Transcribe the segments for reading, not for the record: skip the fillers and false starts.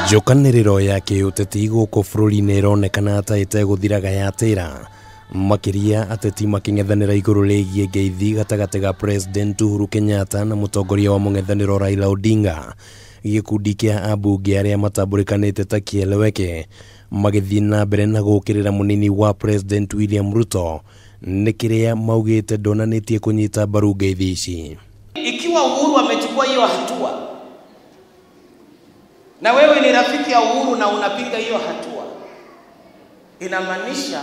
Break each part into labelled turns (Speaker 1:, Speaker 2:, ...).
Speaker 1: Njokanĩrĩro ya kĩũteti gũkũ bũrũri-inĩ ĩronekana ta ĩtegũthiraga yatĩra, makĩria ateti makĩng'ethanĩra igũrũ rĩgiĩ ngeithi gatagatĩ ga President Uhuru Kenyatta na mũtongoria wa mũng'ethanĩro Raila Odinga. Gĩkundi kĩa ambunge arĩa matambũrĩkanĩte ta kĩeleweke magĩthiĩ na mbere na gũkĩrĩra mũnini wa President William Ruto nĩ kĩrĩa maugĩte ndonanĩtie kũnyita mbaru ngeithi ici.
Speaker 2: Ikiwa Uhuru amechukua hiyo hatua na wewe ni rafiki ya Uhuru na unapinga hiyo hatua, inamaanisha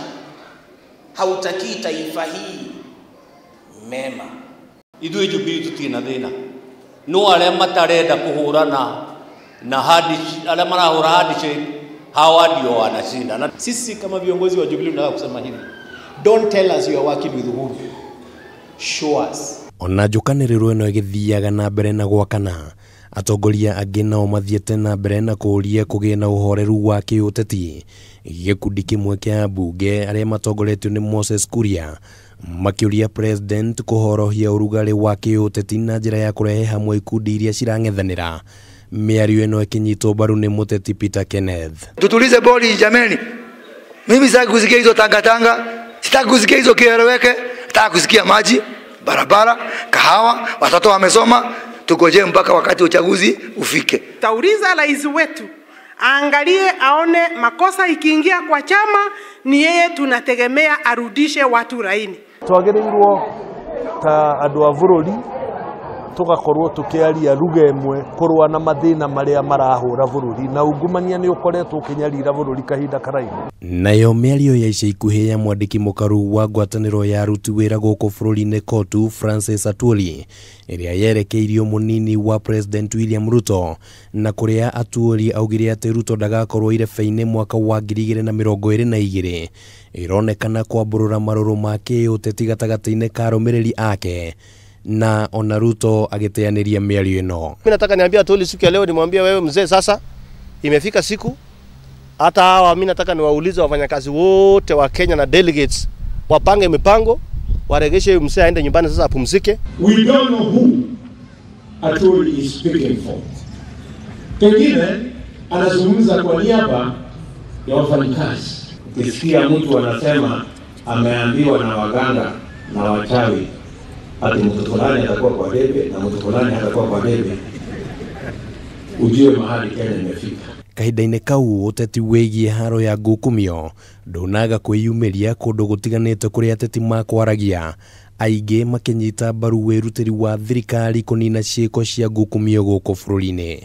Speaker 2: hautakii taifa hii mema.
Speaker 3: Ithuĩ Jubilee tutina thĩna, no arĩa matarenda kũhũrana na arĩa marahũra handshake hawa ndio wanashinda.
Speaker 4: Sisi kama viongozi wa Jubilee tunataka kusema hivi, don't tell us you are working with Uhuru, show us.
Speaker 1: Ona njokanĩrĩro ĩno ĩgĩthiaga na mbere na gwakana, atongoria angĩ nao mathiĩte na mbere na kũũria kũgĩe na ũhoreru wa kĩũteti. Gĩkundi kĩmwe kĩa ambunge arĩa matongoretio nĩ Moses Kuria makĩũria President kũhorohia ũrugarĩ wa kĩũteti na njĩra ya kũrehe hamwe ikundi iria cirang'ethanĩra. Mĩario ĩno ĩkĩnyitwo mbaru nĩ mũteti Peter Kenneth.
Speaker 5: Tutulize boli jameni. Mimi sitaki kusikia hizo tangatanga, sitaki kusikia hizo kieleweke, nataka kusikia maji, barabara, kahawa, watoto wamesoma. Tukoje mpaka wakati uchaguzi ufike.
Speaker 6: Tauliza rais wetu angalie aone makosa ikiingia kwa chama ni yeye tunategemea arudishe watu raini.
Speaker 7: Twagĩrĩirwo ta andũ a bũrũri tugakorwo tukiaria lugha ĩmwe kũrũa na mathĩna marĩa marahũra bũrũri na ungumania nĩ ũkoretwo ũkĩnyarira bũrũri kahinda karaihu.
Speaker 1: Nayo mĩario ya ica ikuhĩ ya mwandĩki mũkaru wa ngwatanĩro ya aruti wĩra gũkũ bũrũri-inĩ Kotu Francis Atwoli ĩrĩa yerekeirio mũnini wa President William Ruto, na kũrĩa Atwoli augire atĩ Ruto ndagakorwo irebe-inĩ mwaka wa 2022 ĩronekana kwambũrũra marũrũ ma kĩũteti gatagatĩ-inĩ ka arũmĩrĩri ake, na ona Ruto agĩteanĩria mĩario ĩno.
Speaker 8: Mimi nataka niambia Atwoli siku ya leo, nimwambia wewe mzee, sasa imefika siku hata hawa mimi nataka niwaulize wafanyakazi wote wa Kenya na delegates wapange mipango, waregeshe mzee aende nyumbani sasa apumzike.
Speaker 9: We don't know who Atwoli is speaking for. Pengine anazungumza kwa niaba ya wafanyakazi. Ukisikia mtu anasema ameambiwa na waganga na wachawi ati mtu fulani atakuwa kwa debe na mtu fulani atakuwa kwa debe, ujue mahali Kenya imefika.
Speaker 1: Kahinda-inĩ kau ũteti wĩgiĩ haro ya ngukumio ndunaga kwĩyumĩria kũndũ gũtiganĩte kũrĩa ateti makwaragia, aingĩ makĩnyita mbaru wĩrutĩri wa thirikari kũnina ciĩko cia ngukumio gũkũ bũrũri-inĩ.